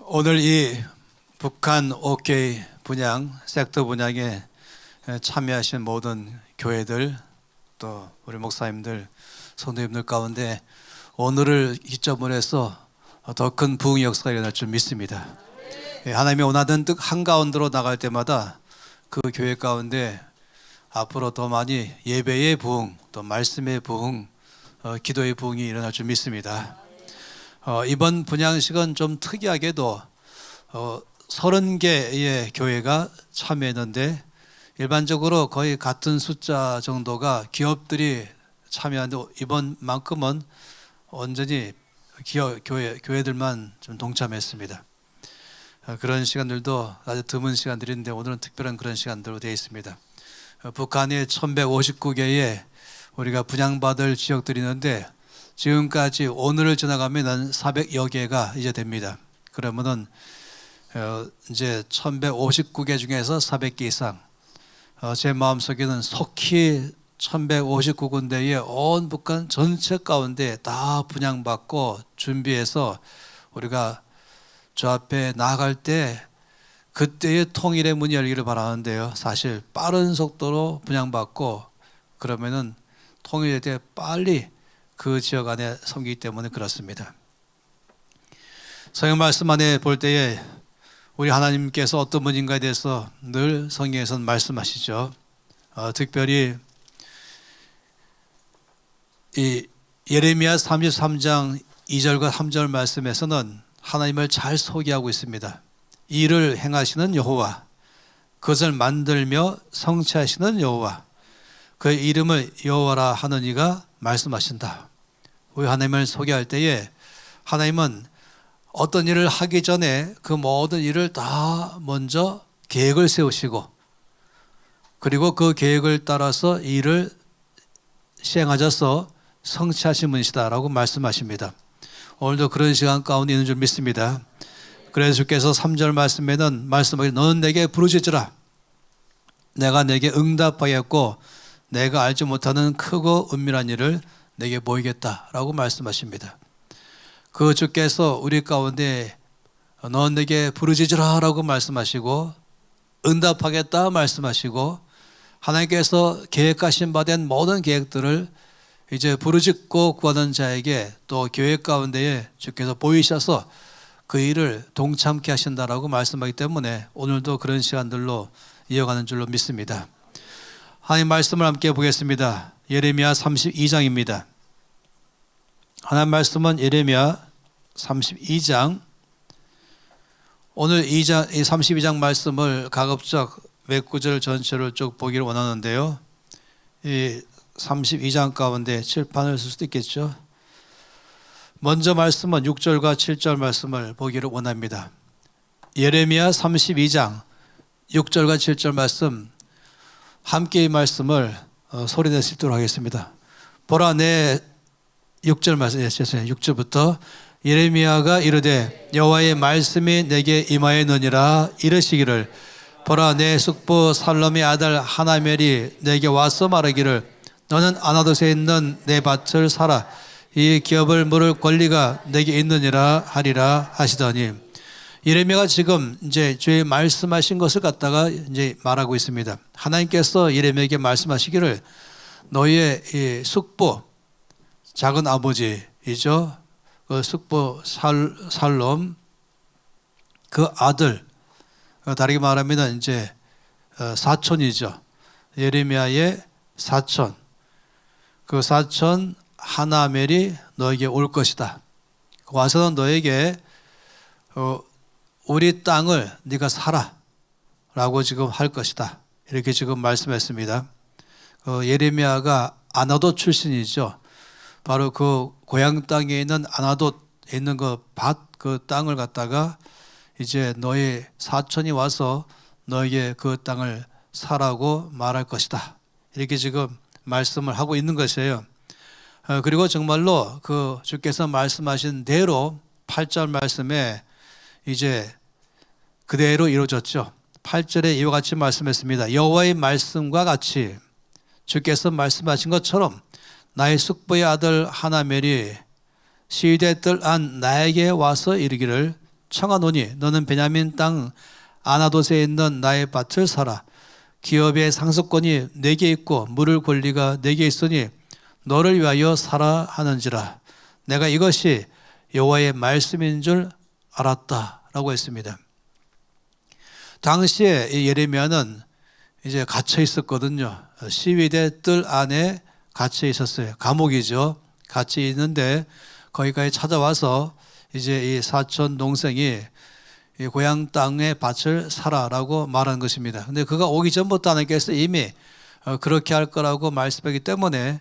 오늘 이 북한 OK 분양, 섹터 분양에 참여하신 모든 교회들, 또 우리 목사님들, 성도님들 가운데 오늘을 기점으로 해서 더 큰 부흥의 역사가 일어날 줄 믿습니다. 하나님이 원하던 뜻 한가운데로 나갈 때마다 그 교회 가운데 앞으로 더 많이 예배의 부흥, 또 말씀의 부흥, 기도의 부흥이 일어날 줄 믿습니다. 이번 분양식은 좀 특이하게도 30개의 교회가 참여했는데 일반적으로 거의 같은 숫자 정도가 기업들이 참여하는데 이번만큼은 온전히 교회들만 좀 동참했습니다. 그런 시간들도 아주 드문 시간들인데 오늘은 특별한 그런 시간들로 되어 있습니다. 북한의 1159개의 우리가 분양받을 지역들이 있는데 지금까지 오늘을 지나가면 400여 개가 이제 됩니다. 그러면은 이제 1159개 중에서 400개 이상, 제 마음속에는 속히 1159군데의 온 북한 전체 가운데 다 분양받고 준비해서 우리가 저 앞에 나아갈 때 그때의 통일의 문이 열기를 바라는데요. 사실 빠른 속도로 분양받고 그러면은 통일될 때 빨리 그 지역 안에 섬기기 때문에 그렇습니다. 성경 말씀 안에 볼 때에 우리 하나님께서 어떤 분인가에 대해서 늘 성경에서는 말씀하시죠. 특별히 이 예레미야 33장 2절과 3절 말씀에서는 하나님을 잘 소개하고 있습니다. 이를 행하시는 여호와, 그것을 만들며 성취하시는 여호와, 그의 이름을 여호와라 하는 이가 말씀하신다. 우리 하나님을 소개할 때에 하나님은 어떤 일을 하기 전에 그 모든 일을 다 먼저 계획을 세우시고 그리고 그 계획을 따라서 일을 시행하셔서 성취하신 분이시다라고 말씀하십니다. 오늘도 그런 시간 가운데 있는 줄 믿습니다. 그래서 주께서 3절 말씀에는 말씀하기 너는 내게 부르짖으라 내가 내게 응답하였고 내가 알지 못하는 크고 은밀한 일을 내게 보이겠다라고 말씀하십니다. 그 주께서 우리 가운데 너는 내게 부르짖으라 라고 말씀하시고 응답하겠다 말씀하시고 하나님께서 계획하신 바 된 모든 계획들을 이제 부르짖고 구하는 자에게 또 계획 가운데에 주께서 보이셔서 그 일을 동참케 하신다라고 말씀하기 때문에 오늘도 그런 시간들로 이어가는 줄로 믿습니다. 하나님 말씀을 함께 보겠습니다. 예레미야 32장입니다. 하나님 말씀은 예레미야 32장, 오늘 32장 말씀을 가급적 몇 구절 전체를 쭉 보기를 원하는데요. 이 32장 가운데 칠판을 쓸 수도 있겠죠. 먼저 말씀은 6절과 7절 말씀을 보기를 원합니다. 예레미야 32장 6절과 7절 말씀 함께 이 말씀을 소리내서 읽도록 하겠습니다. 보라 내 6절 말씀, 6절부터 예레미야가 이르되 여호와의 말씀이 내게 임하였느니라 이르시기를 보라 내 숙부 살롬의 아들 하나멜이 내게 와서 말하기를 너는 아나돗에 있는 내 밭을 사라 이 기업을 물을 권리가 내게 있느니라 하리라 하시더니 예레미야가 지금 이제 주의 말씀하신 것을 갖다가 이제 말하고 있습니다. 하나님께서 예레미야에게 말씀하시기를 너희의 이 숙부 작은 아버지이죠. 그 숙부 살롬 그 아들 다르게 말하면 이제 사촌이죠. 예레미야의 사촌 그 사촌 하나멜이 너에게 올 것이다. 와서는 너에게 우리 땅을 네가 사라 라고 지금 할 것이다. 이렇게 지금 말씀했습니다. 예레미야가 아나돗 출신이죠. 바로 그 고향 땅에 있는 아나돗에 있는 그 밭, 그 땅을 갖다가 이제 너의 사촌이 와서 너에게 그 땅을 사라고 말할 것이다. 이렇게 지금 말씀을 하고 있는 것이에요. 그리고 정말로 그 주께서 말씀하신 대로 8절 말씀에 이제 그대로 이루어졌죠. 8절에 이와 같이 말씀했습니다. 여호와의 말씀과 같이 주께서 말씀하신 것처럼 나의 숙부의 아들 하나멜이 시대 뜰 안 나에게 와서 이르기를 청하노니 너는 베냐민 땅 아나돗에 있는 나의 밭을 사라. 기업의 상속권이 내게 있고 물을 권리가 내게 있으니 너를 위하여 사라 하는지라. 내가 이것이 여호와의 말씀인 줄 알았다라고 했습니다. 당시에 이 예레미야는 이제 갇혀 있었거든요. 시위대 뜰 안에 갇혀 있었어요. 감옥이죠. 갇혀 있는데 거기까지 찾아와서 이제 이 사촌 동생이 이 고향 땅의 밭을 사라라고 말한 것입니다. 근데 그가 오기 전부터 하나님께서 이미 그렇게 할 거라고 말씀하기 때문에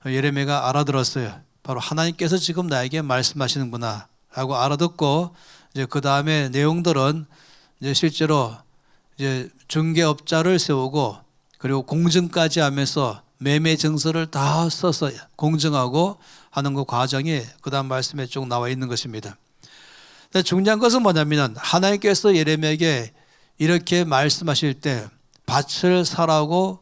예레미야가 알아들었어요. 바로 하나님께서 지금 나에게 말씀하시는구나 라고 알아듣고 이제 그 다음에 내용들은 이제 실제로 이제 중개업자를 세우고 그리고 공증까지 하면서 매매 증서를 다 써서 공증하고 하는 그 과정이 그 다음 말씀에 쭉 나와 있는 것입니다. 근데 중요한 것은 뭐냐면 하나님께서 예레미야에게 이렇게 말씀하실 때 밭을 사라고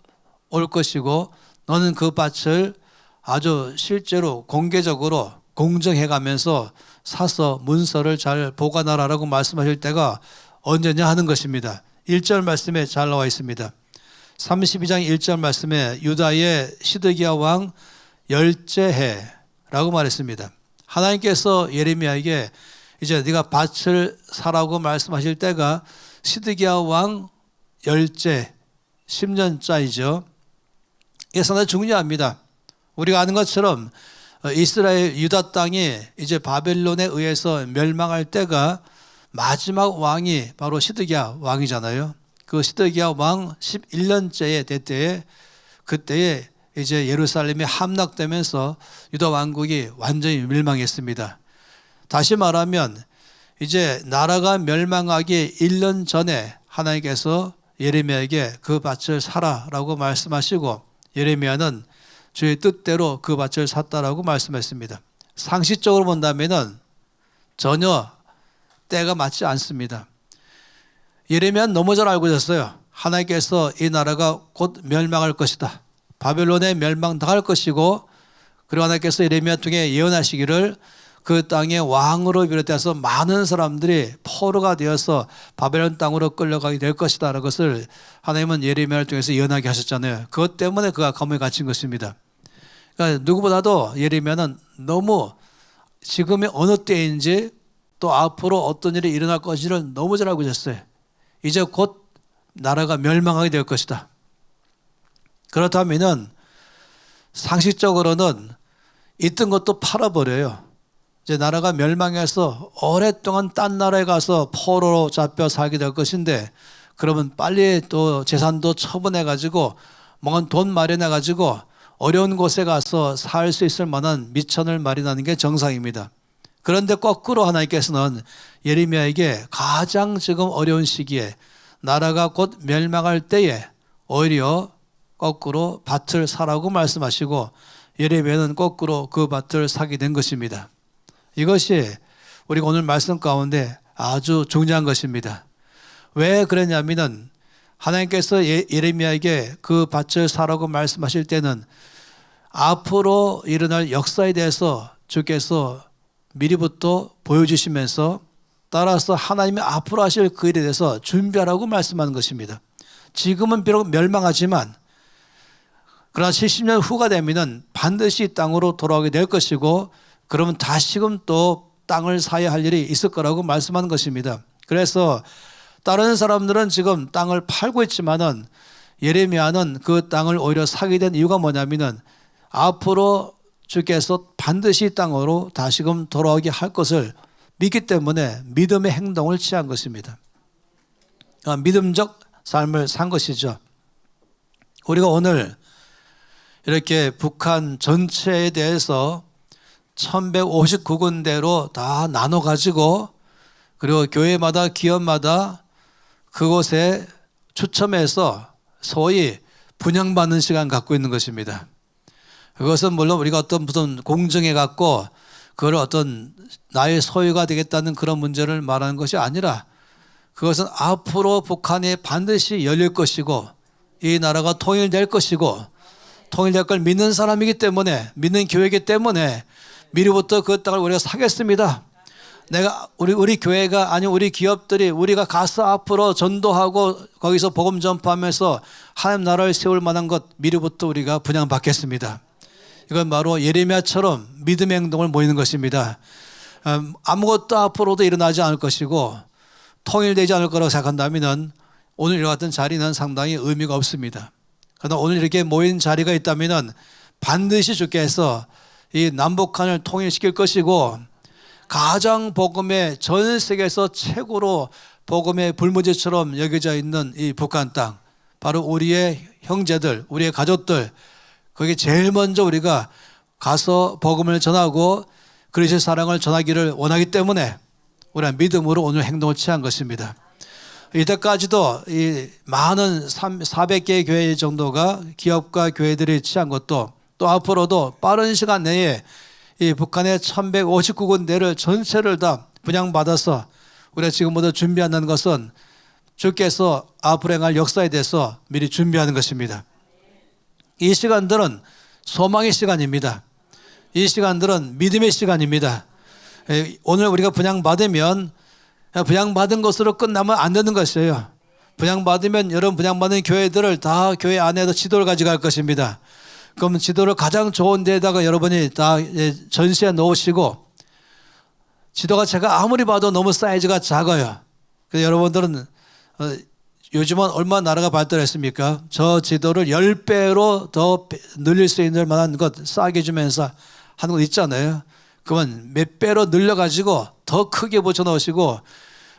올 것이고 너는 그 밭을 아주 실제로 공개적으로 공증해가면서 사서 문서를 잘 보관하라라고 말씀하실 때가 언제냐 하는 것입니다. 1절 말씀에 잘 나와 있습니다. 32장 1절 말씀에 유다의 시드기야 왕 열째 해라고 말했습니다. 하나님께서 예레미야에게 이제 네가 밭을 사라고 말씀하실 때가 시드기야 왕 열째 10년짜리죠. 이게 상당히 중요합니다. 우리가 아는 것처럼 이스라엘 유다 땅이 이제 바벨론에 의해서 멸망할 때가 마지막 왕이 바로 시드기야 왕이잖아요. 그 시드기야 왕 11년째의 때에 그때에 이제 예루살렘이 함락되면서 유다 왕국이 완전히 멸망했습니다. 다시 말하면 이제 나라가 멸망하기 1년 전에 하나님께서 예레미야에게 그 밭을 사라라고 말씀하시고 예레미야는 주의 뜻대로 그 밭을 샀다라고 말씀했습니다. 상식적으로 본다면은 전혀 때가 맞지 않습니다. 예레미야는 너무 잘 알고 있었어요. 하나님께서 이 나라가 곧 멸망할 것이다. 바벨론에 멸망당할 것이고 그리고 하나님께서 예레미야 통해 예언하시기를 그 땅의 왕으로 비롯해서 많은 사람들이 포로가 되어서 바벨론 땅으로 끌려가게 될 것이다 라는 것을 하나님은 예레미야를 통해서 예언하게 하셨잖아요. 그것 때문에 그가 감옥에 갇힌 것입니다. 그러니까 누구보다도 예레미야는 너무 지금의 어느 때인지 또 앞으로 어떤 일이 일어날 것인지를 너무 잘 알고 있었어요. 이제 곧 나라가 멸망하게 될 것이다. 그렇다면은 상식적으로는 있던 것도 팔아버려요. 이제 나라가 멸망해서 오랫동안 딴 나라에 가서 포로로 잡혀 살게 될 것인데 그러면 빨리 또 재산도 처분해가지고 뭔가 돈 마련해가지고 어려운 곳에 가서 살 수 있을 만한 미천을 마련하는 게 정상입니다. 그런데 거꾸로 하나님께서는 예레미야에게 가장 지금 어려운 시기에 나라가 곧 멸망할 때에 오히려 거꾸로 밭을 사라고 말씀하시고 예레미야는 거꾸로 그 밭을 사게 된 것입니다. 이것이 우리가 오늘 말씀 가운데 아주 중요한 것입니다. 왜 그랬냐면은 하나님께서 예레미야에게 그 밭을 사라고 말씀하실 때는 앞으로 일어날 역사에 대해서 주께서 미리부터 보여주시면서 따라서 하나님이 앞으로 하실 그 일에 대해서 준비하라고 말씀하는 것입니다. 지금은 비록 멸망하지만 그러나 70년 후가 되면은 반드시 이 땅으로 돌아오게 될 것이고 그러면 다시금 또 땅을 사야 할 일이 있을 거라고 말씀하는 것입니다. 그래서 다른 사람들은 지금 땅을 팔고 있지만은 예레미야는 그 땅을 오히려 사게 된 이유가 뭐냐면은 앞으로 주께서 반드시 이 땅으로 다시금 돌아오게 할 것을 믿기 때문에 믿음의 행동을 취한 것입니다. 믿음적 삶을 산 것이죠. 우리가 오늘 이렇게 북한 전체에 대해서 1159군데로 다 나눠가지고 그리고 교회마다 기업마다 그곳에 추첨해서 소위 분양받는 시간 갖고 있는 것입니다. 그것은 물론 우리가 어떤 무슨 공정해 갖고 그걸 어떤 나의 소유가 되겠다는 그런 문제를 말하는 것이 아니라 그것은 앞으로 북한이 반드시 열릴 것이고 이 나라가 통일될 것이고 통일될 걸 믿는 사람이기 때문에 믿는 교회이기 때문에 미리부터 그 땅을 우리가 사겠습니다. 우리 교회가 아니 우리 기업들이 우리가 가서 앞으로 전도하고 거기서 복음 전파하면서 하나님 나라를 세울 만한 것 미리부터 우리가 분양받겠습니다. 이건 바로 예레미야처럼 믿음의 행동을 모이는 것입니다. 아무것도 앞으로도 일어나지 않을 것이고 통일되지 않을 거라고 생각한다면 오늘 이와 같은 자리는 상당히 의미가 없습니다. 그러나 오늘 이렇게 모인 자리가 있다면 반드시 주께서 이 남북한을 통일시킬 것이고 가장 복음의 전 세계에서 최고로 복음의 불모지처럼 여겨져 있는 이 북한 땅, 바로 우리의 형제들, 우리의 가족들, 거기에 제일 먼저 우리가 가서 복음을 전하고 그리스도의 사랑을 전하기를 원하기 때문에 우리가 믿음으로 오늘 행동을 취한 것입니다. 이때까지도 이 많은 400개의 교회 정도가 기업과 교회들이 취한 것도 또 앞으로도 빠른 시간 내에 이 북한의 1159군데를 전체를 다 분양받아서 우리가 지금부터 준비한다는 것은 주께서 앞으로 행할 역사에 대해서 미리 준비하는 것입니다. 이 시간들은 소망의 시간입니다. 이 시간들은 믿음의 시간입니다. 오늘 우리가 분양받으면 분양받은 것으로 끝나면 안 되는 것이에요. 분양받으면 여러분 분양받은 교회들을 다 교회 안에도 지도를 가져갈 것입니다. 그럼 지도를 가장 좋은 데다가 여러분이 다 전시해 놓으시고 지도가 제가 아무리 봐도 너무 사이즈가 작아요. 그래서 여러분들은 요즘은 얼마나 나라가 발달했습니까? 저 지도를 10배로 더 늘릴 수 있는 만한 것 싸게 주면서 하는 것 있잖아요. 그러면 몇 배로 늘려가지고 더 크게 붙여놓으시고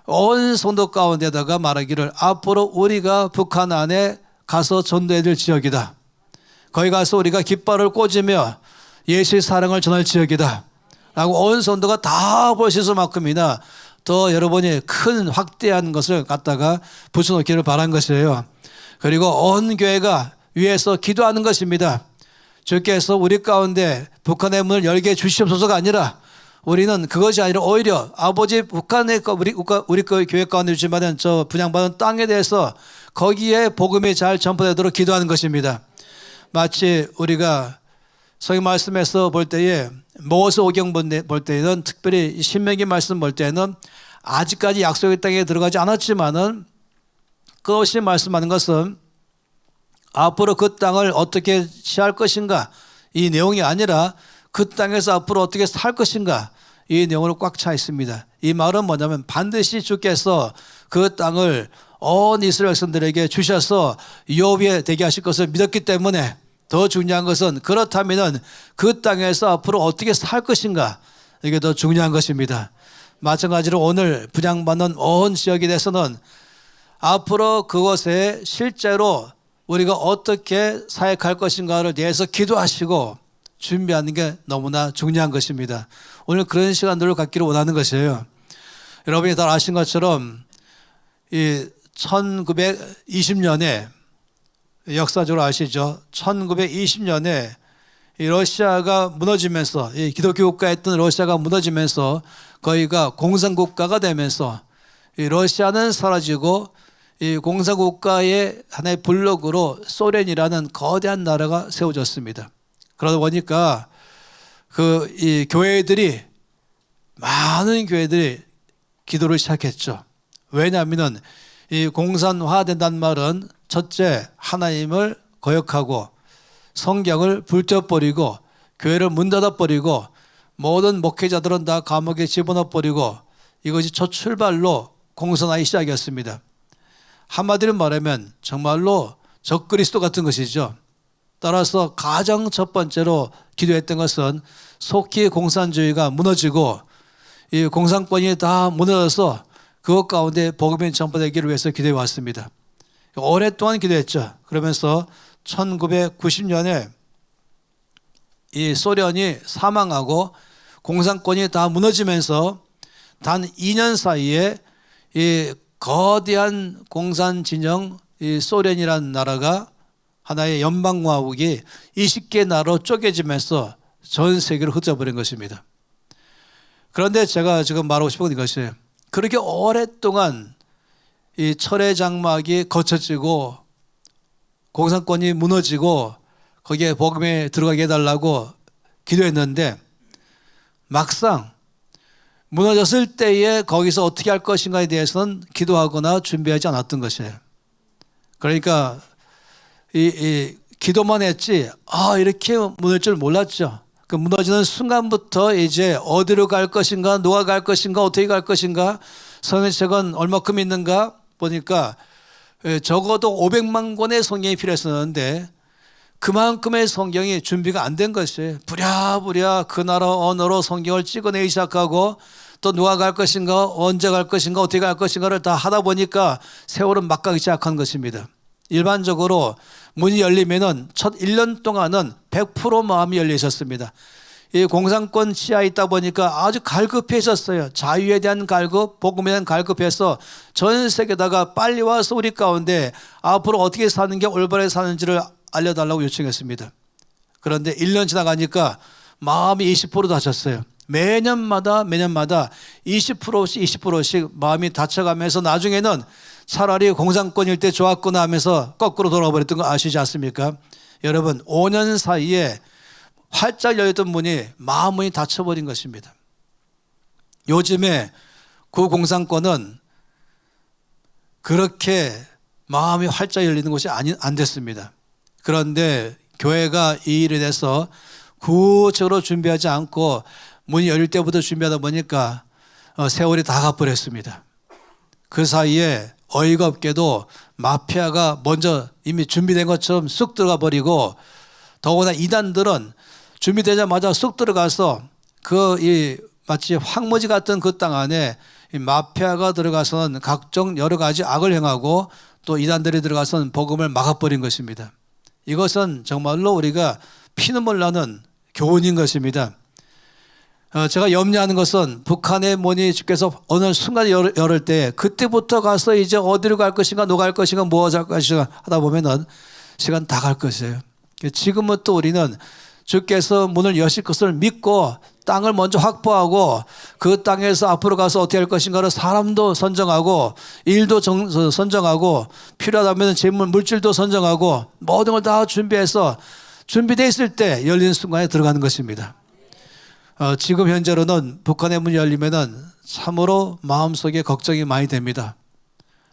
온 성도 가운데다가 말하기를 앞으로 우리가 북한 안에 가서 전도해야 될 지역이다. 거기 가서 우리가 깃발을 꽂으며 예수의 사랑을 전할 지역이다 라고 온 성도가 다 볼 수 있을 만큼이나 더 여러분이 큰 확대한 것을 갖다가 붙여놓기를 바란 것이에요. 그리고 온 교회가 위에서 기도하는 것입니다. 주께서 우리 가운데 북한의 문을 열게 주시옵소서가 아니라 우리는 그것이 아니라 오히려 아버지 북한의 우리 교회 가운데 주시면 저 분양받은 땅에 대해서 거기에 복음이 잘 전파되도록 기도하는 것입니다. 마치 우리가 성경 말씀에서 볼 때에 모세 오경 볼 때에는 특별히 신명기 말씀 볼 때는 아직까지 약속의 땅에 들어가지 않았지만은 그것이 말씀하는 것은 앞으로 그 땅을 어떻게 취할 것인가 이 내용이 아니라 그 땅에서 앞으로 어떻게 살 것인가 이 내용으로 꽉 차 있습니다. 이 말은 뭐냐면 반드시 주께서 그 땅을 온 이스라엘 백성들에게 주셔서 유업이 되게 하실 것을 믿었기 때문에 더 중요한 것은 그렇다면 그 땅에서 앞으로 어떻게 살 것인가 이게 더 중요한 것입니다. 마찬가지로 오늘 분양받는 온 지역에 대해서는 앞으로 그것에 실제로 우리가 어떻게 사역할 것인가를 대해서 기도하시고 준비하는 게 너무나 중요한 것입니다. 오늘 그런 시간들을 갖기를 원하는 것이에요. 여러분이 다 아신 것처럼 이 1920년에 역사적으로 아시죠? 1920년에 이 러시아가 무너지면서 이 기독교 국가였던 러시아가 무너지면서 거기가 공산국가가 되면서 이 러시아는 사라지고 이 공산국가의 하나의 블록으로 소련이라는 거대한 나라가 세워졌습니다. 그러다 보니까 이 교회들이 많은 교회들이 기도를 시작했죠. 왜냐하면 이 공산화된다는 말은 첫째 하나님을 거역하고 성경을 불태워버리고 교회를 문 닫아버리고 모든 목회자들은 다 감옥에 집어넣어버리고 이것이 첫 출발로 공산화의 시작이었습니다. 한마디로 말하면 정말로 적그리스도 같은 것이죠. 따라서 가장 첫 번째로 기도했던 것은 속히 공산주의가 무너지고 이 공산권이 다 무너져서 그것 가운데 복음이 전파되기를 위해서 기도해 왔습니다. 오랫동안 기도했죠. 그러면서 1990년에 이 소련이 사망하고 공산권이 다 무너지면서 단 2년 사이에 이 거대한 공산 진영 이 소련이라는 나라가 하나의 연방공화국이 20개 나라로 쪼개지면서 전 세계를 흩어버린 것입니다. 그런데 제가 지금 말하고 싶은 것이 그렇게 오랫동안 이 철의 장막이 거쳐지고 공산권이 무너지고 거기에 복음에 들어가게 해달라고 기도했는데 막상 무너졌을 때에 거기서 어떻게 할 것인가에 대해서는 기도하거나 준비하지 않았던 것이에요. 그러니까 이 기도만 했지 이렇게 무너질 줄 몰랐죠. 그 무너지는 순간부터 이제 어디로 갈 것인가, 누가 갈 것인가, 어떻게 갈 것인가, 성경책은 얼마큼 있는가 보니까 적어도 500만 권의 성경이 필요했었는데 그만큼의 성경이 준비가 안 된 것이에요. 부랴부랴 그 나라 언어로 성경을 찍어내기 시작하고 또 누가 갈 것인가, 언제 갈 것인가, 어떻게 갈 것인가를 다 하다 보니까 세월은 막 가기 시작한 것입니다. 일반적으로 문이 열리면은 첫 1년 동안은 100% 마음이 열려 있었습니다. 이 공산권 치하에 있다 보니까 아주 갈급해졌어요. 자유에 대한 갈급, 복음에 대한 갈급해서 전 세계다가 빨리 와서 우리 가운데 앞으로 어떻게 사는 게 올바르게 사는지를 알려달라고 요청했습니다. 그런데 1년 지나가니까 마음이 20% 다쳤어요. 매년마다 20%씩 20%씩 마음이 다쳐가면서 나중에는 차라리 공산권일 때 좋았구나 하면서 거꾸로 돌아버렸던 거 아시지 않습니까? 여러분 5년 사이에 활짝 열렸던 문이 마음이 닫혀버린 것입니다. 요즘에 그 공산권은 그렇게 마음이 활짝 열리는 것이 안 됐습니다. 그런데 교회가 이 일에 대해서 구체적으로 준비하지 않고 문이 열릴 때부터 준비하다 보니까 세월이 다 가버렸습니다. 그 사이에 어이가 없게도 마피아가 먼저 이미 준비된 것처럼 쑥 들어가 버리고 더구나 이단들은 준비되자마자 쑥 들어가서 마치 황무지 같은 그 땅 안에 이 마피아가 들어가서는 각종 여러 가지 악을 행하고 또 이단들이 들어가서는 복음을 막아버린 것입니다. 이것은 정말로 우리가 피눈물 나는 교훈인 것입니다. 제가 염려하는 것은 북한의 문이 주께서 어느 순간에 열을 때 그때부터 가서 이제 어디로 갈 것인가, 누가 갈 것인가, 무엇을 할 것인가 하다 보면은 시간 다 갈 것이에요. 지금부터 우리는 주께서 문을 여실 것을 믿고 땅을 먼저 확보하고 그 땅에서 앞으로 가서 어떻게 할 것인가를 사람도 선정하고 일도 선정하고 필요하다면 재물, 물질도 선정하고 모든 걸 다 준비해서 준비되어 있을 때 열리는 순간에 들어가는 것입니다. 지금 현재로는 북한의 문이 열리면은 참으로 마음속에 걱정이 많이 됩니다.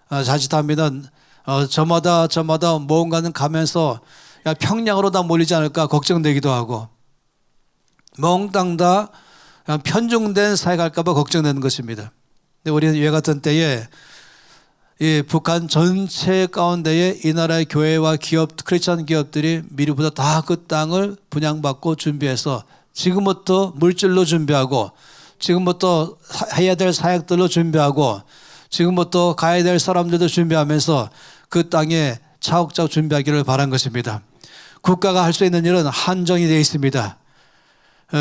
자칫하면은 저마다 무언가는 가면서 평양으로 다 몰리지 않을까 걱정되기도 하고 몽땅 다 편중된 사회 갈까 봐 걱정되는 것입니다. 근데 우리는 이와 같은 때에 이 북한 전체 가운데에 이 나라의 교회와 기업, 크리스천 기업들이 미리보다 다 그 땅을 분양받고 준비해서 지금부터 물질로 준비하고 지금부터 해야 될 사역들로 준비하고 지금부터 가야 될 사람들도 준비하면서 그 땅에 차곡차곡 준비하기를 바란 것입니다. 국가가 할 수 있는 일은 한정이 되어 있습니다.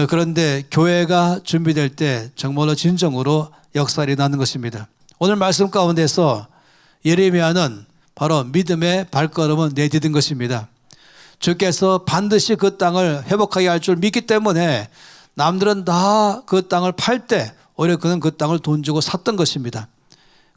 그런데 교회가 준비될 때 정말로 진정으로 역사가 일어나는 것입니다. 오늘 말씀 가운데서 예레미야는 바로 믿음의 발걸음을 내디딘 것입니다. 주께서 반드시 그 땅을 회복하게 할 줄 믿기 때문에 남들은 다 그 땅을 팔 때 오히려 그는 그 땅을 돈 주고 샀던 것입니다.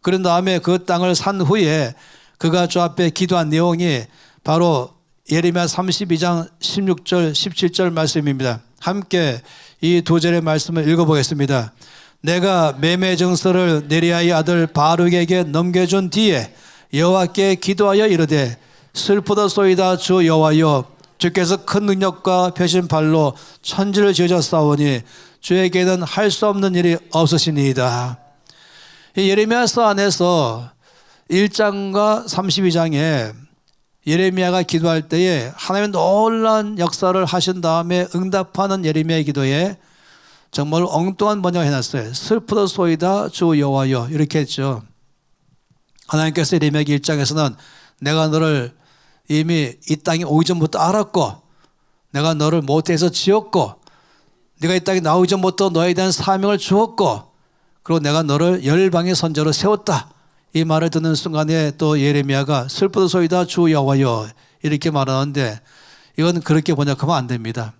그런 다음에 그 땅을 산 후에 그가 주 앞에 기도한 내용이 바로 예레미야 32장 16절 17절 말씀입니다. 함께 이 두 절의 말씀을 읽어보겠습니다. 내가 매매 증서를 네리야의 아들 바룩에게 넘겨준 뒤에 여호와께 기도하여 이르되 슬프도소이다 주 여호와여 주께서 큰 능력과 표신발로 천지를 지으셨사오니 주에게는 할 수 없는 일이 없으시니이다. 이 예레미야서 안에서 1장과 32장에 예레미야가 기도할 때에 하나님의 놀라운 역사를 하신 다음에 응답하는 예레미야의 기도에 정말 엉뚱한 번역을 해놨어요. 슬프도소이다 주 여호와여 이렇게 했죠. 하나님께서 예레미야 1장에서는 내가 너를 이미 이 땅에 오기 전부터 알았고 내가 너를 모태에서 지었고 네가 이 땅에 나오기 전부터 너에 대한 사명을 주었고 그리고 내가 너를 열방의 선지자로 세웠다. 이 말을 듣는 순간에 또 예레미야가 슬프도소이다 주 여호와여 이렇게 말하는데 이건 그렇게 번역하면 안 됩니다.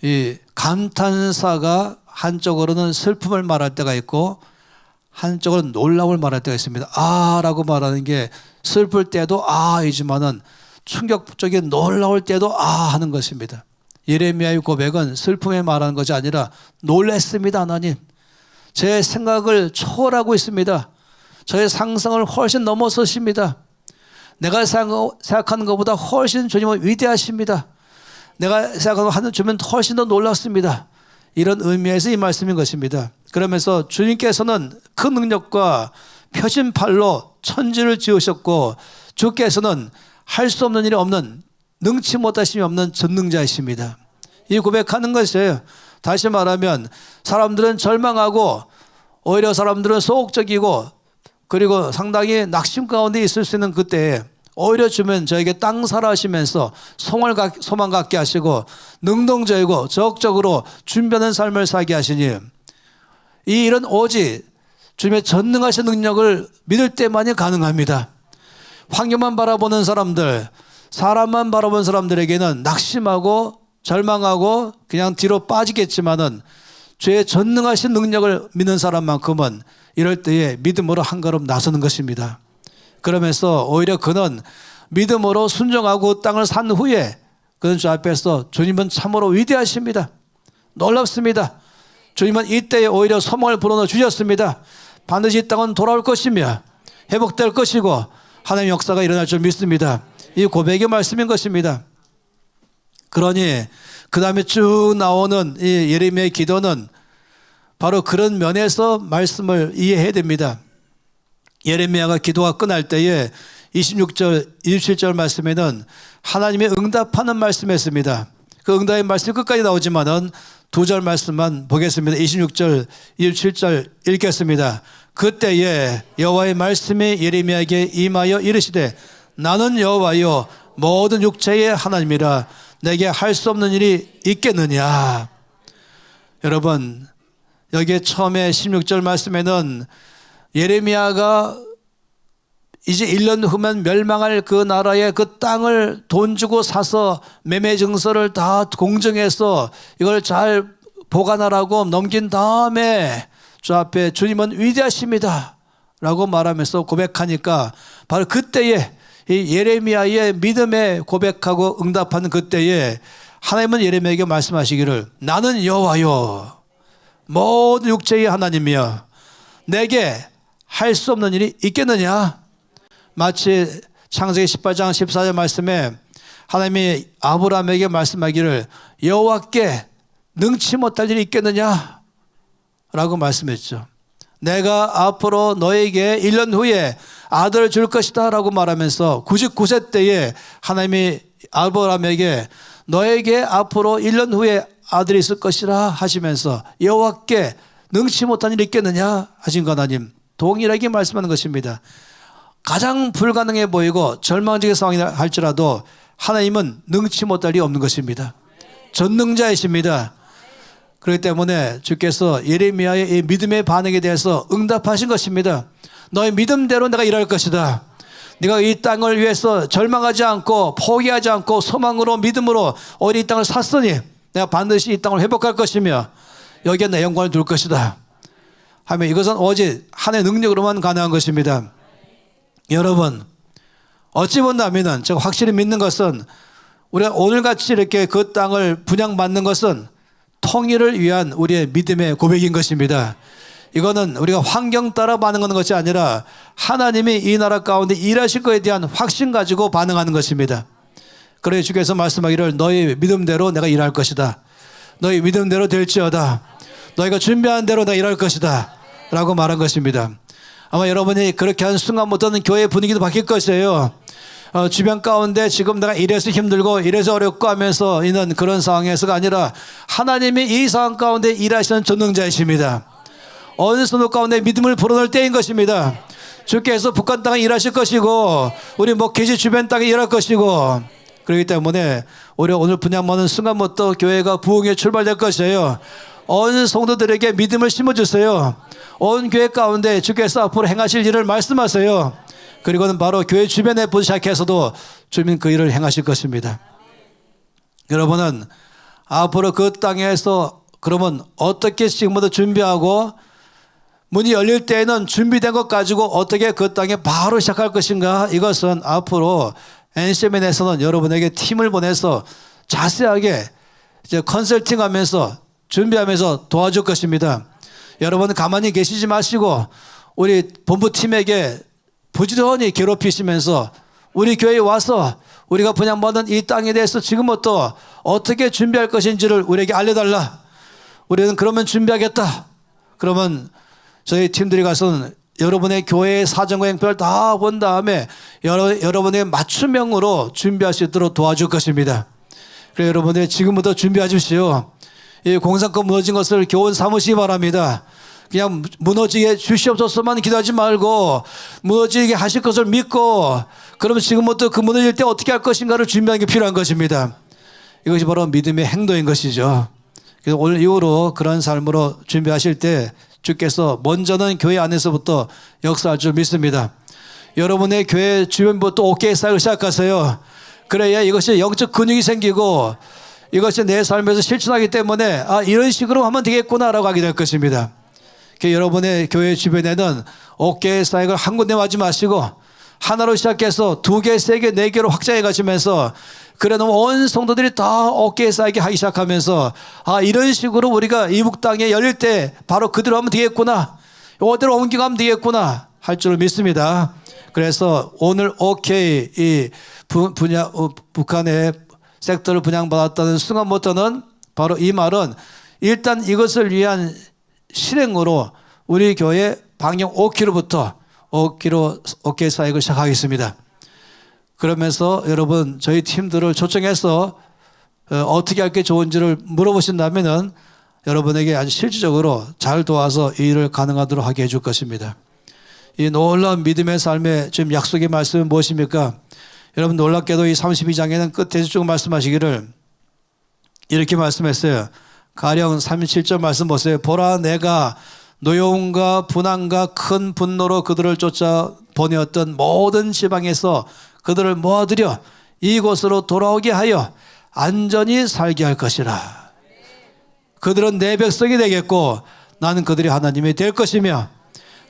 이 감탄사가 한쪽으로는 슬픔을 말할 때가 있고 한쪽으로는 놀라움을 말할 때가 있습니다. 라고 말하는 게 슬플 때도 이지만은 충격적인 놀라울 때도 하는 것입니다. 예레미야의 고백은 슬픔에 말하는 것이 아니라 놀랬습니다. 하나님 제 생각을 초월하고 있습니다. 저의 상상을 훨씬 넘어서십니다. 내가 생각하는 것보다 훨씬 주님은 위대하십니다. 내가 생각하는 주님은 훨씬 더 놀랍습니다. 이런 의미에서 이 말씀인 것입니다. 그러면서 주님께서는 그 능력과 펴진 팔로 천지를 지으셨고 주께서는 할 수 없는 일이 없는, 능치 못하심이 없는 전능자이십니다. 이 고백하는 것이에요. 다시 말하면 사람들은 절망하고 오히려 사람들은 소극적이고 그리고 상당히 낙심 가운데 있을 수 있는 그때에 오히려 주면 저에게 땅 사라 하시면서 소망 갖게 하시고 능동적이고 적극적으로 준비하는 삶을 살게 하시니 이런 오직 주님의 전능하신 능력을 믿을 때만이 가능합니다. 환경만 바라보는 사람들, 사람만 바라보는 사람들에게는 낙심하고 절망하고 그냥 뒤로 빠지겠지만은 주의 전능하신 능력을 믿는 사람만큼은 이럴 때에 믿음으로 한 걸음 나서는 것입니다. 그러면서 오히려 그는 믿음으로 순종하고 땅을 산 후에 그는 주 앞에서 주님은 참으로 위대하십니다. 놀랍습니다. 주님은 이때에 오히려 소망을 불어넣어 주셨습니다. 반드시 이 땅은 돌아올 것이며 회복될 것이고 하나님의 역사가 일어날 줄 믿습니다. 이 고백의 말씀인 것입니다. 그러니 그 다음에 쭉 나오는 이 예레미야의 기도는 바로 그런 면에서 말씀을 이해해야 됩니다. 예레미야가 기도가 끝날 때에 26절, 27절 말씀에는 하나님의 응답하는 말씀이었습니다. 그 응답의 말씀이 끝까지 나오지만은 두 절 말씀만 보겠습니다. 26절, 27절 읽겠습니다. 그때에 여호와의 말씀이 예레미야에게 임하여 이르시되 나는 여호와여 모든 육체의 하나님이라 내게 할 수 없는 일이 있겠느냐. 여러분 여기에 처음에 16절 말씀에는 예레미야가 이제 1년 후면 멸망할 그 나라의 그 땅을 돈 주고 사서 매매 증서를 다 공정해서 이걸 잘 보관하라고 넘긴 다음에 주 앞에 주님은 위대하십니다 라고 말하면서 고백하니까 바로 그때에 이 예레미야의 믿음에 고백하고 응답하는 그때에 하나님은 예레미야에게 말씀하시기를 나는 여호와요 모든 육체의 하나님이여 내게 할 수 없는 일이 있겠느냐. 마치 창세기 18장 14절 말씀에 하나님이 아브라함에게 말씀하기를 여호와께 능치 못할 일이 있겠느냐 라고 말씀했죠. 내가 앞으로 너에게 1년 후에 아들을 줄 것이다 라고 말하면서 99세 때에 하나님이 아브라함에게 너에게 앞으로 1년 후에 아들이 있을 것이라 하시면서 여호와께 능치 못한 일이 있겠느냐 하신 거 하나님 동일하게 말씀하는 것입니다. 가장 불가능해 보이고 절망적인 상황이 할지라도 하나님은 능치 못할 일이 없는 것입니다. 전능자이십니다. 그렇기 때문에 주께서 예레미야의 이 믿음의 반응에 대해서 응답하신 것입니다. 너의 믿음대로 내가 일할 것이다. 네가 이 땅을 위해서 절망하지 않고 포기하지 않고 소망으로 믿음으로 오히려 이 땅을 샀으니 내가 반드시 이 땅을 회복할 것이며 여기에 내 영광을 둘 것이다 하면 이것은 오직 하나님의 능력으로만 가능한 것입니다. 여러분 어찌 본다면 제가 확실히 믿는 것은 우리가 오늘같이 이렇게 그 땅을 분양받는 것은 통일을 위한 우리의 믿음의 고백인 것입니다. 이거는 우리가 환경 따라 반응하는 것이 아니라 하나님이 이 나라 가운데 일하실 것에 대한 확신 가지고 반응하는 것입니다. 그래 주께서 말씀하기를 너희 믿음대로 내가 일할 것이다. 너희 믿음대로 될지어다. 너희가 준비한 대로 내가 일할 것이다 라고 말한 것입니다. 아마 여러분이 그렇게 한 순간부터는 교회 분위기도 바뀔 것이에요. 주변 가운데 지금 내가 이래서 힘들고 이래서 어렵고 하면서 있는 그런 상황에서가 아니라 하나님이 이 상황 가운데 일하시는 전능자이십니다. 어느 선도 가운데 믿음을 불어넣을 때인 것입니다. 주께서 북한 땅에 일하실 것이고 우리 목회지 주변 땅에 일할 것이고 그렇기 때문에 우리 오늘 분양받는 순간부터 교회가 부흥에 출발될 것이에요. 온 성도들에게 믿음을 심어주세요. 온 교회 가운데 주께서 앞으로 행하실 일을 말씀하세요. 그리고는 바로 교회 주변에 시작해서도 주민 그 일을 행하실 것입니다. 여러분은 앞으로 그 땅에서 그러면 어떻게 지금부터 준비하고 문이 열릴 때에는 준비된 것 가지고 어떻게 그 땅에 바로 시작할 것인가. 이것은 앞으로 NCMN에서는 여러분에게 팀을 보내서 자세하게 이제 컨설팅하면서 준비하면서 도와줄 것입니다. 여러분 가만히 계시지 마시고 우리 본부팀에게 부지런히 괴롭히시면서 우리 교회에 와서 우리가 분양받은 이 땅에 대해서 지금부터 어떻게 준비할 것인지를 우리에게 알려달라. 우리는 그러면 준비하겠다. 그러면 저희 팀들이 가서는 여러분의 교회의 사정과 형편을 다 본 다음에 여러분의 맞춤형으로 준비할 수 있도록 도와줄 것입니다. 그래서 여러분들 지금부터 준비하십시오. 이 공산권 무너진 것을 교훈 삼으시기 바랍니다. 그냥 무너지게 주시옵소서만 기도하지 말고 무너지게 하실 것을 믿고 그러면 지금부터 그 무너질 때 어떻게 할 것인가를 준비하는 게 필요한 것입니다. 이것이 바로 믿음의 행동인 것이죠. 그래서 오늘 이후로 그런 삶으로 준비하실 때 주께서 먼저는 교회 안에서부터 역사할 줄 믿습니다. 여러분의 교회 주변부터 어깨에 쌓이기 시작하세요. 그래야 이것이 영적 근육이 생기고 이것이 내 삶에서 실천하기 때문에 이런 식으로 하면 되겠구나라고 하게 될 것입니다. 여러분의 교회 주변에는 어깨에 쌓인 걸 한 군데 하지 마시고 하나로 시작해서 2개, 3개, 4개로 확장해 가시면서 그래 놓으면 온 성도들이 다 어깨에 쌓이게 하기 시작하면서 이런 식으로 우리가 이북 땅에 열릴 때 바로 그대로 하면 되겠구나, 어디로 옮겨가면 되겠구나 할 줄 믿습니다. 그래서 오늘 오케이 이 북한의 섹터를 분양받았다는 순간부터는 바로 이 말은 일단 이것을 위한 실행으로 우리 교회 방역 5km부터 5km 어깨 사역을 시작하겠습니다. 그러면서 여러분 저희 팀들을 초청해서 어떻게 할 게 좋은지를 물어보신다면은 여러분에게 아주 실질적으로 잘 도와서 이 일을 가능하도록 하게 해줄 것입니다. 이 놀라운 믿음의 삶의 지금 약속의 말씀은 무엇입니까? 여러분 놀랍게도 이 32장에는 끝에서 쭉 말씀하시기를 이렇게 말씀했어요. 가령 37절 말씀 보세요. 보라 내가 노여움과 분함과 큰 분노로 그들을 쫓아 보내었던 모든 지방에서 그들을 모아들여 이곳으로 돌아오게 하여 안전히 살게 할 것이라. 그들은 내 백성이 되겠고 나는 그들이 하나님이 될 것이며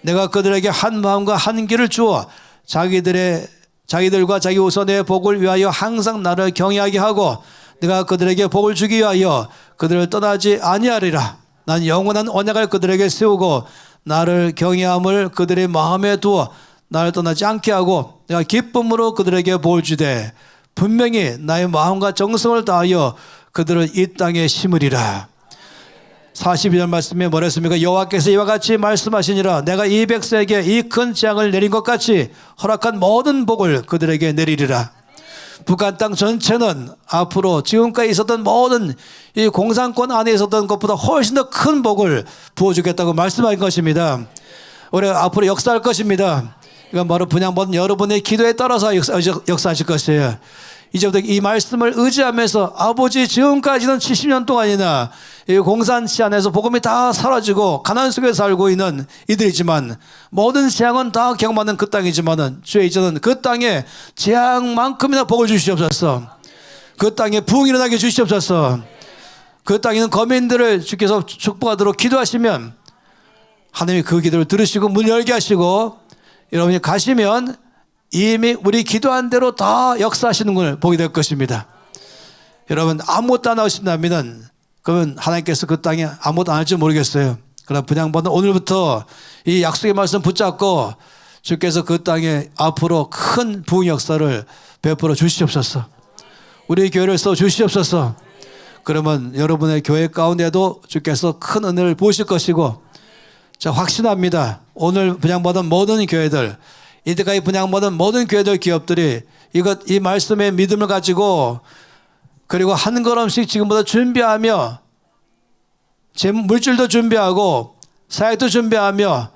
내가 그들에게 한 마음과 한 길을 주어 자기들과 자기 우선의 복을 위하여 항상 나를 경외하게 하고 내가 그들에게 복을 주기 위하여 그들을 떠나지 아니하리라. 난 영원한 언약을 그들에게 세우고 나를 경외함을 그들의 마음에 두어 나를 떠나지 않게 하고 내가 기쁨으로 그들에게 복을 주되 분명히 나의 마음과 정성을 다하여 그들을 이 땅에 심으리라. 42절 말씀에 뭐라 했습니까? 여호와께서 이와 같이 말씀하시니라. 내가 이 백성에게 이 큰 재앙을 내린 것 같이 허락한 모든 복을 그들에게 내리리라. 북한 땅 전체는 앞으로 지금까지 있었던 모든 이 공산권 안에 있었던 것보다 훨씬 더 큰 복을 부어주겠다고 말씀하신 것입니다. 우리 앞으로 역사할 것입니다. 이건 바로 분양받은 여러분의 기도에 따라서 역사하실 것이에요. 이제부터 이 말씀을 의지하면서 아버지 지금까지는 70년 동안이나 이 공산치 안에서 복음이 다 사라지고 가난 속에 살고 있는 이들이지만 모든 재앙은 다 경험하는 그 땅이지만은 주의 이제는 그 땅에 재앙만큼이나 복을 주시옵소서. 그 땅에 부흥이 일어나게 주시옵소서. 그 땅에 있는 거민들을 주께서 축복하도록 기도하시면 하나님이 그 기도를 들으시고 문 열게 하시고 여러분이 가시면 이미 우리 기도한 대로 다 역사하시는 걸 보게 될 것입니다. 여러분 아무것도 안 하신다면 그러면 하나님께서 그 땅에 아무것도 안 할지 모르겠어요. 그러나 분양받은 오늘부터 이 약속의 말씀 붙잡고 주께서 그 땅에 앞으로 큰 부흥 역사를 베풀어 주시옵소서. 우리 교회를 써 주시옵소서. 그러면 여러분의 교회 가운데도 주께서 큰 은혜를 부으실 것이고 자 확신합니다. 오늘 분양받은 모든 교회들 이때까지 분양받은 모든 교회들 기업들이 이 말씀의 믿음을 가지고 그리고 한 걸음씩 지금보다 준비하며 물질도 준비하고 사역도 준비하며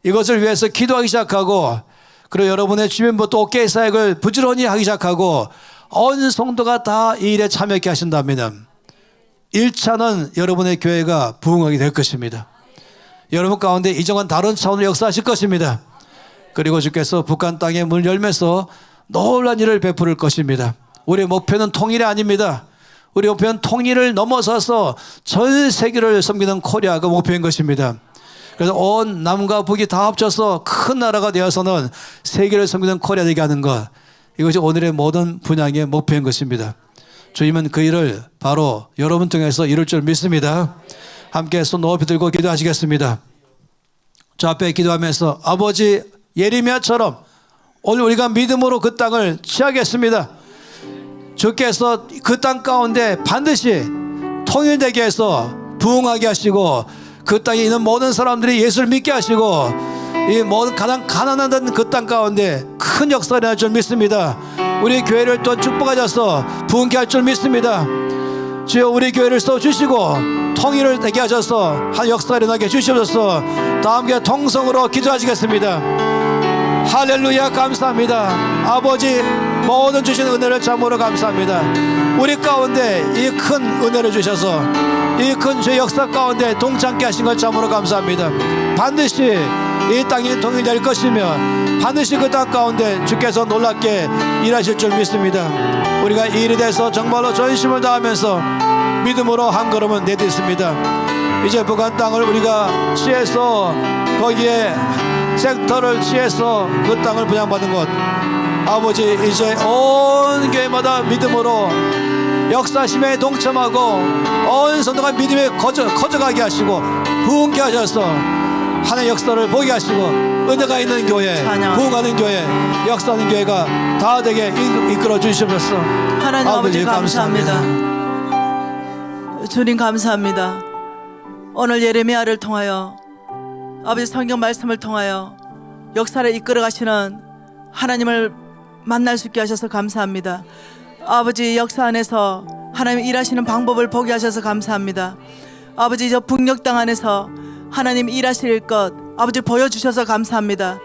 이것을 위해서 기도하기 시작하고 그리고 여러분의 주변부터 어깨 사역을 부지런히 하기 시작하고 온 성도가 다 이 일에 참여하게 하신다면 1차는 여러분의 교회가 부흥하게 될 것입니다. 여러분 가운데 이정한 다른 차원으로 역사하실 것입니다. 그리고 주께서 북한 땅에 문을 열면서 놀라운 일을 베풀을 것입니다. 우리의 목표는 통일이 아닙니다. 우리 목표는 통일을 넘어서서 전 세계를 섬기는 코리아가 목표인 것입니다. 그래서 온 남과 북이 다 합쳐서 큰 나라가 되어서는 세계를 섬기는 코리아 되게 하는 것, 이것이 오늘의 모든 분양의 목표인 것입니다. 주님은 그 일을 바로 여러분 통해서 이룰 줄 믿습니다. 함께 손 높이 들고 기도하시겠습니다. 저 앞에 기도하면서 아버지 예레미야처럼 오늘 우리가 믿음으로 그 땅을 취하겠습니다. 주께서 그 땅 가운데 반드시 통일되게 해서 부흥하게 하시고 그 땅에 있는 모든 사람들이 예수를 믿게 하시고 이 모든 가장 가난한 그 땅 가운데 큰 역사를 할 줄 믿습니다. 우리 교회를 또한 축복하셔서 부흥케 할 줄 믿습니다. 주여 우리 교회를 써주시고 통일을 되게 하셔서 한 역사를 일어나게 해주시옵소서. 다 함께 통성으로 기도하시겠습니다. 할렐루야. 감사합니다. 아버지 모든 주신 은혜를 참으로 감사합니다. 우리 가운데 이 큰 은혜를 주셔서 이 큰 죄 역사 가운데 동참케 하신 것 참으로 감사합니다. 반드시 이 땅이 통일될 것이며 반드시 그 땅 가운데 주께서 놀랍게 일하실 줄 믿습니다. 우리가 이 일에 대해서 정말로 전심을 다하면서 믿음으로 한 걸음은 내딛습니다. 이제 북한 땅을 우리가 취해서 거기에 섹터를 취해서 그 땅을 분양받은 것, 아버지 이제 온 교회마다 믿음으로 역사심에 동참하고 온 성도가 믿음에 커져가게 하시고 부흥케 하셔서 하나의 역사를 보게 하시고 은혜가 있는 교회, 부흥하는 교회, 역사하는 교회가 다 되게 이끌어 주시옵소서. 하나님 아버지 감사합니다. 주님 감사합니다. 오늘 예레미야를 통하여 아버지 성경 말씀을 통하여 역사를 이끌어 가시는 하나님을 만날 수 있게 하셔서 감사합니다. 아버지 역사 안에서 하나님 일하시는 방법을 보게 하셔서 감사합니다. 아버지 저 북녘 땅 안에서 하나님 일하실 것 아버지 보여주셔서 감사합니다.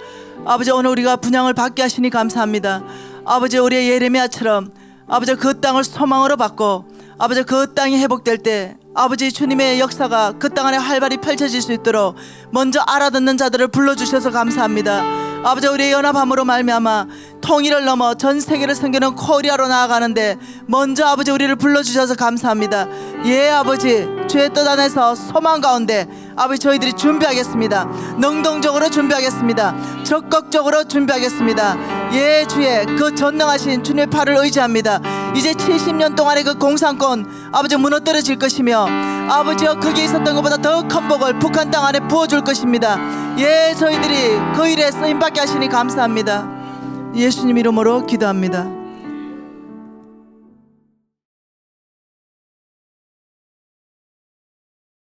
아버지 오늘 우리가 분양을 받게 하시니 감사합니다. 아버지 우리의 예레미야처럼 아버지 그 땅을 소망으로 받고 아버지 그 땅이 회복될 때 아버지 주님의 역사가 그 땅 안에 활발히 펼쳐질 수 있도록 먼저 알아듣는 자들을 불러주셔서 감사합니다. 아버지 우리의 연합함으로 말미암아 통일을 넘어 전 세계를 섬기는 코리아로 나아가는데 먼저 아버지 우리를 불러주셔서 감사합니다. 예 아버지 주의 뜻 안에서 소망 가운데 아버지 저희들이 준비하겠습니다. 능동적으로 준비하겠습니다. 적극적으로 준비하겠습니다. 예 주의 그 전능하신 주님의 팔을 의지합니다. 이제 70년 동안의 그 공산권 아버지 무너뜨려질 것이며 아버지여 거기에 있었던 것보다 더 큰 복을 북한 땅 안에 부어줄 것입니다. 예 저희들이 그 일에 쓰임받게 하시니 감사합니다. 예수님 이름으로 기도합니다.